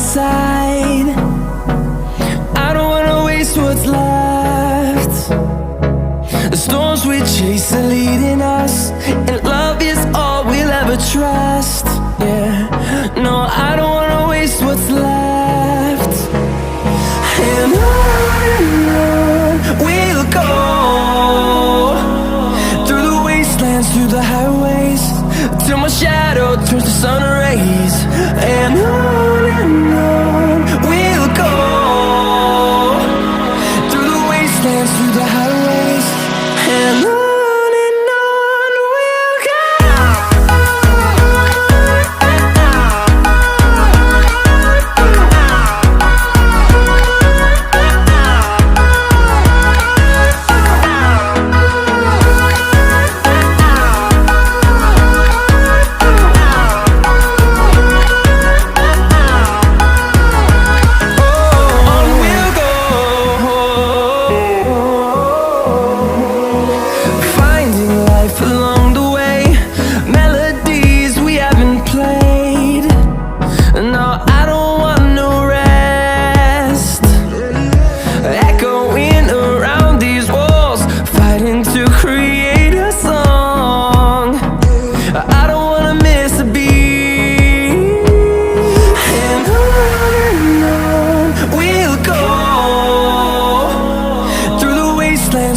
side. I don't wanna waste what's left. The storms we chase are leading us, and love is all we'll ever trust. Yeah, no, I don't wanna waste what's left. And on we'll go, through the wastelands, through the highways, till my shadow turns to sun rays. And on we'll go, through the wastelands, through the highways, and on we'll go.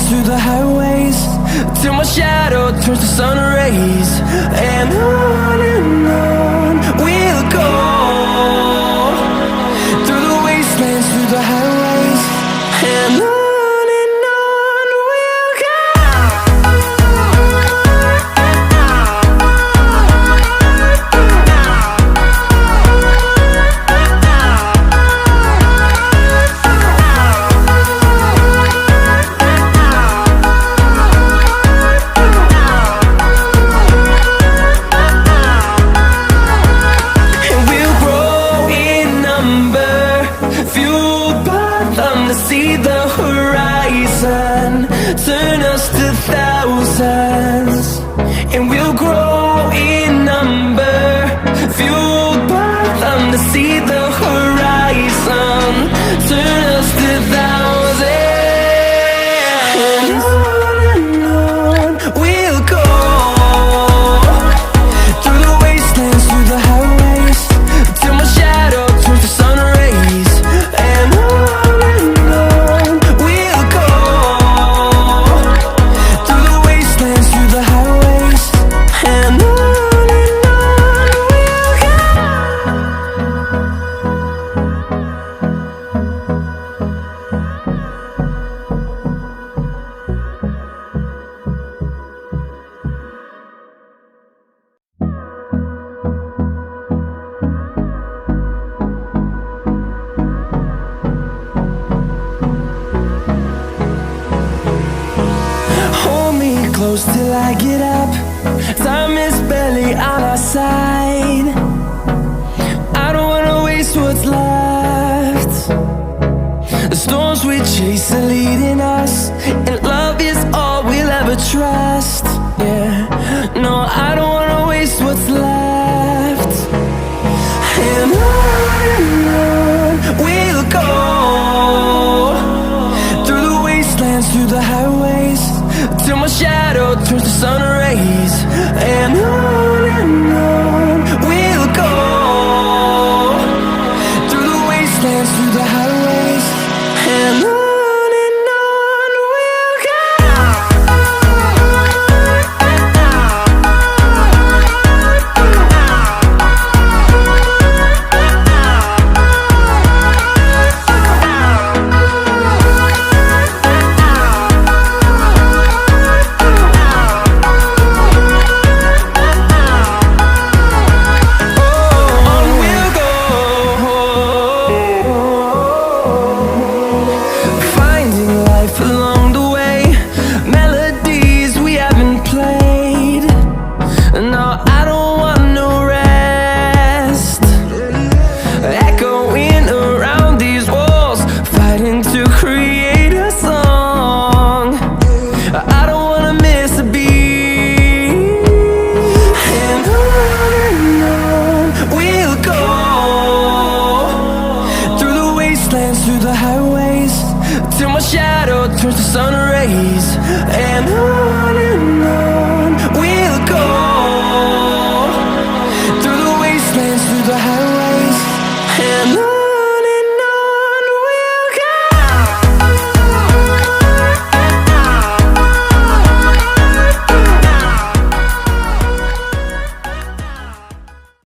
Through the highways, till my shadow turns to sun rays. And on we'll go, through the wastelands, through the highways, and on we'll go. See the horizon turn us to thousands, and we'll grow in number, fueled by them. To see the horizon turn us to thousands, and on we'll go, through the wastelands, through the highways, till my shadow turns to sun rays. And close till I get up. Time is barely on our side. I don't wanna waste what's left. The storms we chase are leading us, and love is all we'll ever trust. Yeah, no, I don't wanna waste what's left. And on we'll go, through the wastelands, through the highways, till my shadow turns to sun rays. And on we'll go, through the wastelands, through the highways, and on. We'll go. days, and on.